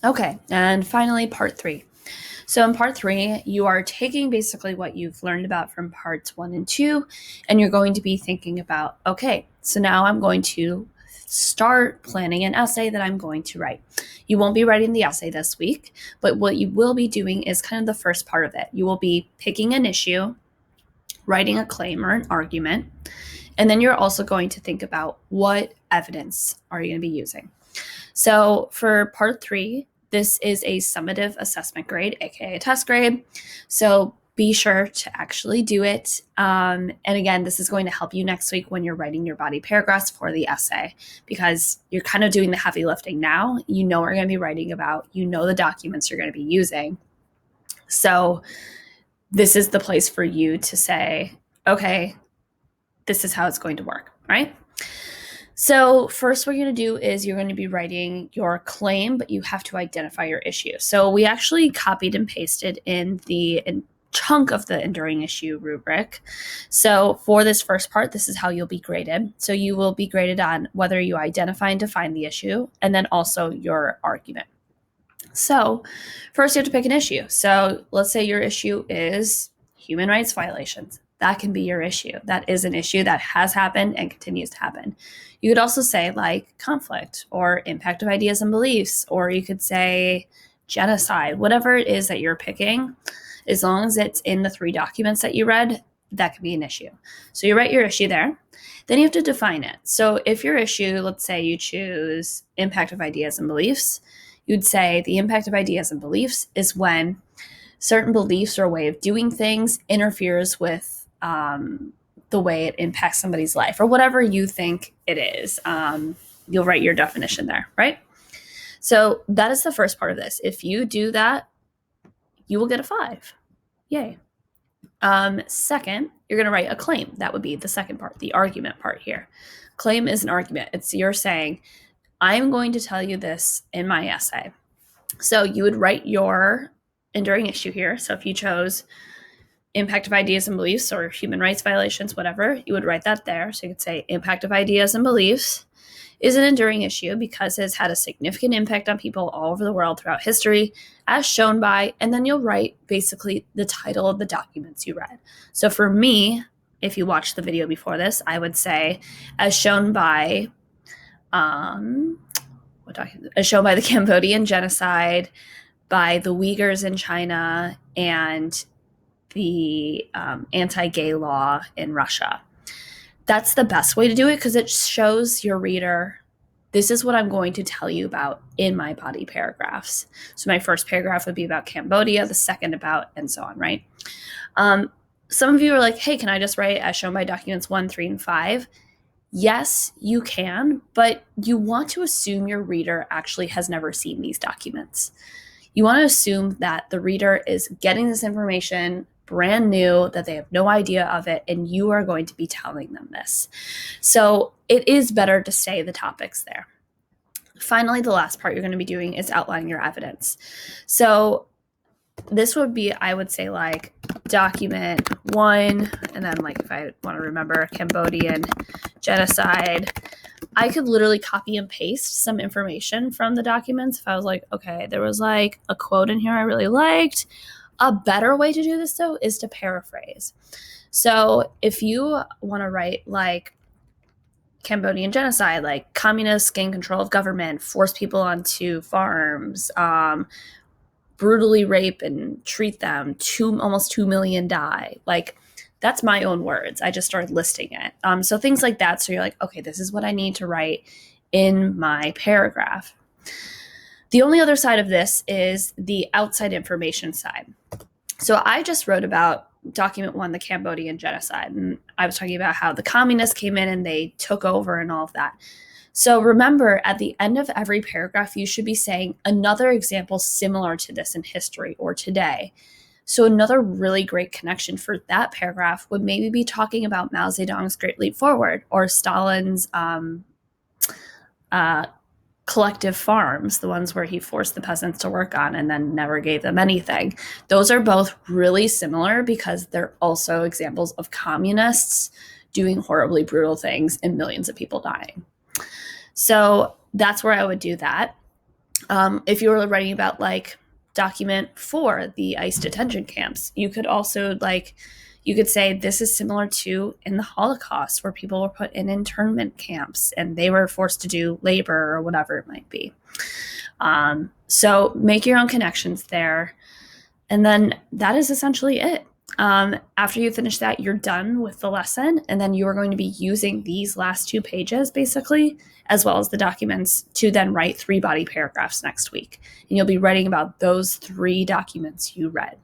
Okay, and finally, part 3. So in part 3, you are taking basically what you've learned about from parts 1 and 2, and you're going to be thinking about, okay, so now I'm going to start planning an essay that I'm going to write. You won't be writing the essay this week, but what you will be doing is kind of the first part of it. You will be picking an issue, writing a claim or an argument, and then you're also going to think about what evidence are you going to be using. So for part 3, this is a summative assessment grade, aka a test grade. So be sure to actually do it. And again, this is going to help you next week when you're writing your body paragraphs for the essay, because you're kind of doing the heavy lifting now. You know what you're going to be writing about, you know the documents you're going to be using. So this is the place for you to say, okay, this is how it's going to work, right? So first what you're going to do is you're going to be writing your claim, but you have to identify your issue. So we actually copied and pasted in the chunk of the enduring issue rubric. So for this first part, this is how you'll be graded. So you will be graded on whether you identify and define the issue, and then also your argument. So first you have to pick an issue. So let's say your issue is human rights violations. That can be your issue. That is an issue that has happened and continues to happen. You could also say like conflict or impact of ideas and beliefs, or you could say genocide, whatever it is that you're picking, as long as it's in the 3 documents that you read, that could be an issue. So you write your issue there. Then you have to define it. So if your issue, let's say you choose impact of ideas and beliefs, you'd say the impact of ideas and beliefs is when certain beliefs or a way of doing things interferes with the way it impacts somebody's life, or whatever you think it is. You'll write your definition there, right? So that is the first part of this. If you do that, you will get a 5. Yay. Second, you're going to write a claim. That would be the second part, the argument part here. Claim is an argument. It's you're saying, I'm going to tell you this in my essay. So you would write your enduring issue here. So if you chose impact of ideas and beliefs or human rights violations, whatever, you would write that there. So you could say impact of ideas and beliefs is an enduring issue because it has had a significant impact on people all over the world throughout history, as shown by, and then you'll write basically the title of the documents you read. So for me, if you watched the video before this, I would say, as shown by, as shown by the Cambodian genocide, by the Uyghurs in China, and the anti-gay law in Russia. That's the best way to do it because it shows your reader, this is what I'm going to tell you about in my body paragraphs. So my first paragraph would be about Cambodia, the second about, and so on, right? Some of you are like, hey, can I just write as shown by documents 1, 3, and 5? Yes, you can, but you want to assume your reader actually has never seen these documents. You want to assume that the reader is getting this information brand new, that they have no idea of it, and you are going to be telling them this. So it is better to say the topics there. Finally, the last part you're going to be doing is outlining your evidence. So this would be, I would say, like document 1, and then like if I want to remember Cambodian genocide, I could literally copy and paste some information from the documents. If I was like, okay, there was like a quote in here I really liked. A better way to do this, though, is to paraphrase. So if you want to write like Cambodian genocide, like communists gain control of government, force people onto farms, brutally rape and treat them, almost 2 million die. Like, that's my own words. I just started listing it. So things like that. So you're like, okay, this is what I need to write in my paragraph. The only other side of this is the outside information side. So I just wrote about document 1, the Cambodian genocide, and I was talking about how the communists came in and they took over and all of that. So remember, at the end of every paragraph, you should be saying another example similar to this in history or today. So another really great connection for that paragraph would maybe be talking about Mao Zedong's Great Leap Forward or Stalin's collective farms, the ones where he forced the peasants to work on and then never gave them anything. Those are both really similar because they're also examples of communists doing horribly brutal things and millions of people dying. So that's where I would do that. If you were writing about like document 4, the ICE detention camps, you could also you could say this is similar to in the Holocaust where people were put in internment camps and they were forced to do labor or whatever it might be. So make your own connections there. And then that is essentially it. After you finish that, you're done with the lesson. And then you are going to be using these last 2 pages, basically, as well as the documents, to then write 3 body paragraphs next week. And you'll be writing about those 3 documents you read.